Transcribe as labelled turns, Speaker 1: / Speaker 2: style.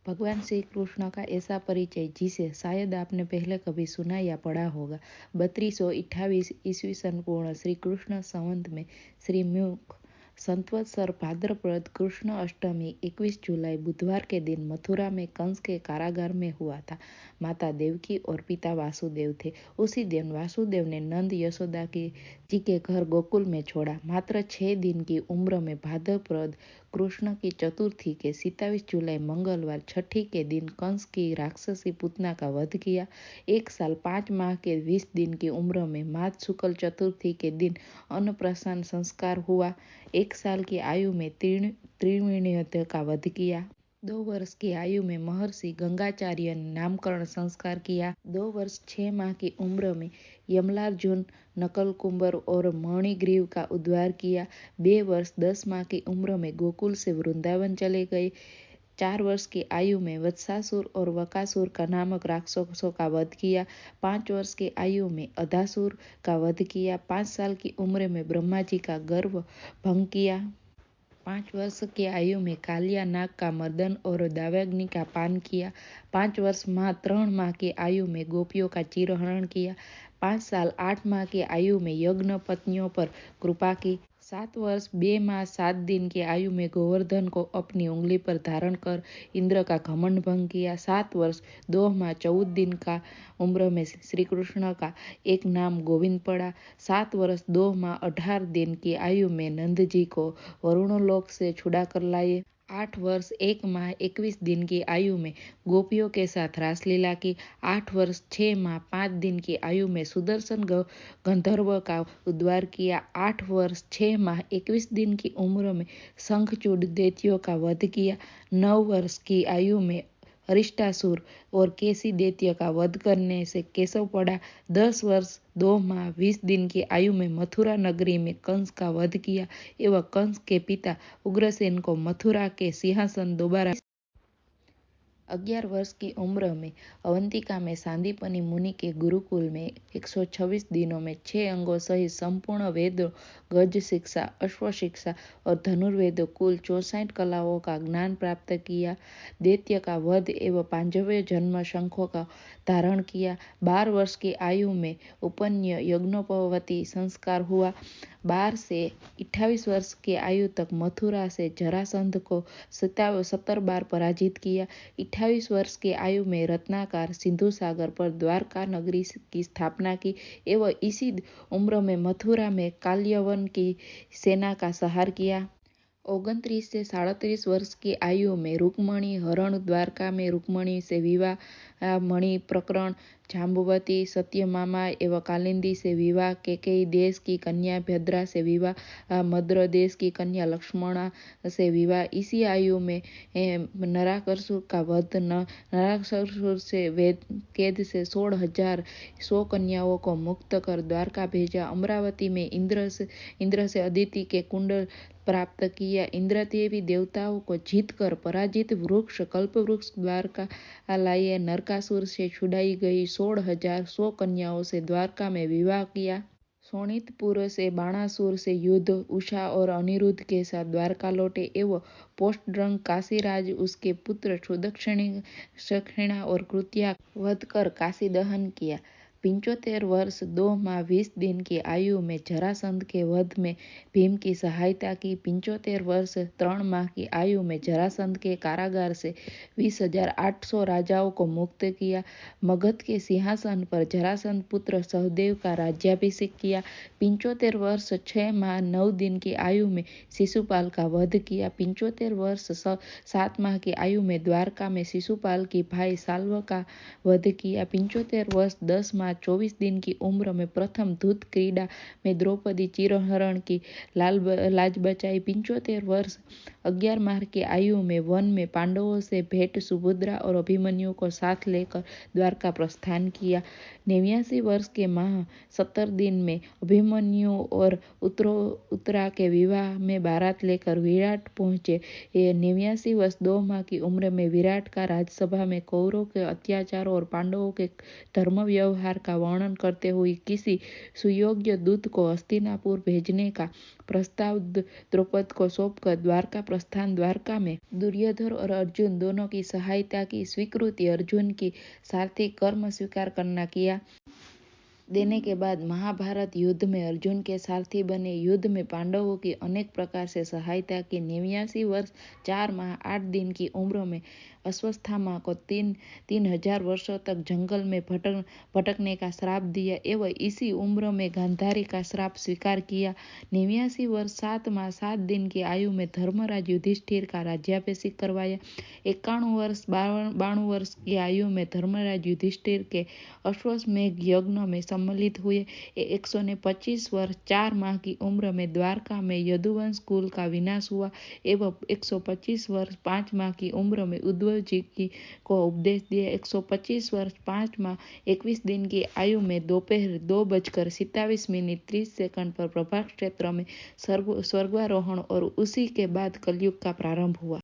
Speaker 1: भगवान श्री कृष्ण का ऐसा परिचय जिसे शायद आपने पहले कभी सुना या पढ़ा होगा। 3228 ईस्वी सन पूर्ण श्री कृष्ण संवत में श्रीमुख संवत्सर भाद्रपद कृष्ण अष्टमी 21 जुलाई बुधवार के दिन मथुरा में कंस के कारागार में हुआ था। माता देवकी और पिता वासुदेव थे। उसी दिन वासुदेव ने नंद यशोदा जी के घर गोकुल में छोड़ा। मात्र 6 दिन की उम्र में भाद्रपद कृष्ण की चतुर्थी के 27 जुलाई मंगलवार छठी के दिन कंस की राक्षसी पुतना का वध किया। 1 साल 5 माह के 20 दिन की उम्र में माघ शुक्ल चतुर्थी के दिन अन्नप्राशन संस्कार हुआ। 1 साल की आयु में त्रिवेणी का वध किया। 2 वर्ष की आयु में महर्षि गंगाचार्य ने नामकरण संस्कार किया। 2 वर्ष 6 माह की उम्र में यमलार्जुन नकलकुंबर और मणिग्रीव का उद्धार किया। 2 वर्ष 10 माह की उम्र में गोकुल से वृंदावन चले गए। 4 वर्ष की आयु में वत्सासुर और वकासुर का नामक राक्षसों का वध किया। 5 वर्ष की आयु में अधासुर का वध किया। 5 साल की उम्र में ब्रह्मा जी का गर्भ भंग किया। 5 वर्ष की आयु में कालिया नाग का मर्दन और दावाग्नि का पान किया। 5 वर्ष 3 माह की आयु में गोपियों का चिरहरण किया। 5 साल 8 माह की आयु में यज्ञ पत्नियों पर कृपा की। 7 वर्ष 2 माह 7 दिन की आयु में गोवर्धन को अपनी उंगली पर धारण कर इंद्र का घमंड भंग किया। 7 वर्ष 2 माह 14 दिन का उम्र में श्री कृष्ण का एक नाम गोविंद पड़ा। 7 वर्ष 2 माह 18 दिन की आयु में नंद जी को वरुणलोक से छुड़ा कर लाए। 8 वर्ष 1 माह 21 दिन की आयु में गोपियों के साथ रासलीला की। 8 वर्ष 6 माह 5 दिन की आयु में सुदर्शन गंधर्व का उद्धार किया। 8 वर्ष 6 माह 21 दिन की उम्र में शंखचूड़ दैत्यों का वध किया। 9 वर्ष की आयु में अरिष्टासुर और केसी दैत्य का वध करने से केशव पड़ा। 10 वर्ष 2 माह 20 दिन की आयु में मथुरा नगरी में कंस का वध किया एवं कंस के पिता उग्रसेन को मथुरा के सिंहासन दोबारा 11 वर्ष की उम्र में अवंतिका में सांदीपनि मुनि के गुरुकुल में 126 दिनों में 6 अंगों सहित संपूर्ण वेद, गज शिक्षा, अश्व शिक्षा और धनुर्वेद कुल 64 कलाओं का ज्ञान प्राप्त किया। दैत्य का वध एवं 5वें जन्म शंखों का धारण किया। 12 वर्ष की आयु में उपन्य यज्ञोपवती संस्कार हुआ। 12 से 28 वर्ष की आयु तक मथुरा से जरासंध को 17 बार पराजित किया। 28 वर्ष की आयु में रत्नाकर सिंधु सागर पर द्वारका नगरी की स्थापना की एवं इसी उम्र में मथुरा में काल्यवन की सेना का संहार किया। 29 से 37 वर्ष की आयु में रुक्मणी हरण द्वारका में रुक्मणी से विवाह, मणि प्रकरण, जाम्बवती सत्यमामा एवं कालिंदी से विवाह, केकई देश की कन्या भद्रा से विवाह, मद्र देश की कन्या लक्ष्मणा से विवाह। इसी आयु में नराकासुर का वध, नराकासुर से कैद से 16,100 कन्याओं को मुक्त कर द्वारका भेजा। अमरावती में इंद्र से अदिति के कुंडल प्राप्त किया। इंद्र देवी देवताओं को जीत कर पराजित वृक्ष कल्प वृक्ष द्वारका लाए। नरकासुर से छुड़ाई गई 16,100 कन्याओं से द्वारका में विवाह किया। शोणितपुर से बाणासुर से युद्ध, उषा और अनिरुद्ध के साथ द्वारका लौटे एवं पोष्टरंग काशीराज उसके पुत्र सुदक्षिणा और कृत्या वध कर काशी दहन किया। 75 वर्ष 2 माह 20 दिन की आयु में जरासंध के वध में भीम की सहायता की। 75 वर्ष 3 माह की आयु में जरासंध के कारागार से 20,800 राजाओं को मुक्त किया। मगध के सिंहासन पर जरासंध पुत्र सहदेव का राज्याभिषेक किया। 75 वर्ष 6 माह 9 दिन की आयु में शिशुपाल का वध किया। 75 वर्ष 7 माह की आयु में द्वारका में शिशुपाल की भाई साल्व का वध किया। 75 वर्ष 10 माह 24 दिन की उम्र में प्रथम धूत क्रीड़ा में द्रौपदी चिरहरण की लाज बचाई। 75 वर्ष 11 माह की आयु में वन में पांडवों से भेंट सुभद्रा और अभिमन्यु को साथ लेकर द्वारका प्रस्थान किया। 89 वर्ष के माह 70 दिन में अभिमन्यु और उत्तरा के विवाह में बारात लेकर विराट पहुंचे। 89 वर्ष 2 माह की उम्र में विराट का राजसभा में कौरवों के अत्याचारों और पांडवों के धर्म व्यवहार का वर्णन करते हुए किसी सुयोग्य दूत को हस्तिनापुर भेजने का प्रस्ताव द्रौपद को सौंपकर द्वारका प्रस्थान। द्वारका में दुर्योधन और अर्जुन दोनों की सहायता की स्वीकृति। अर्जुन की सारथी कर्म स्वीकार करना किया देने के बाद महाभारत युद्ध में अर्जुन के सारथी बने। युद्ध में पांडवों की अनेक प्रकार से सहायता की। 89 वर्ष 4 माह 8 दिन की उम्र में अश्वत्थामा को 3000 वर्षों तक जंगल में भटकने का श्राप दिया एवं इसी उम्र में गांधारी का श्राप स्वीकार किया। 89 वर्ष 7 माह 7 दिन की आयु में धर्मराज युधिष्ठिर का राज्याभिषेक करवाया। 91 वर्ष 92 वर्ष की आयु में धर्मराज युधिष्ठिर के अश्वमेध यज्ञ में सम्मिलित हुए। 125 वर्ष 4 माह की उम्र में द्वारका में यदुवंश कुल का विनाश हुआ एवं 125 वर्ष 5 माह की उम्र में उद्धव जी को उपदेश दिया। 125 वर्ष 5 माह 21 दिन की आयु में दोपहर 2:27:30 पर प्रभास क्षेत्र में स्वर्गारोहण और उसी के बाद कलयुग का प्रारंभ हुआ।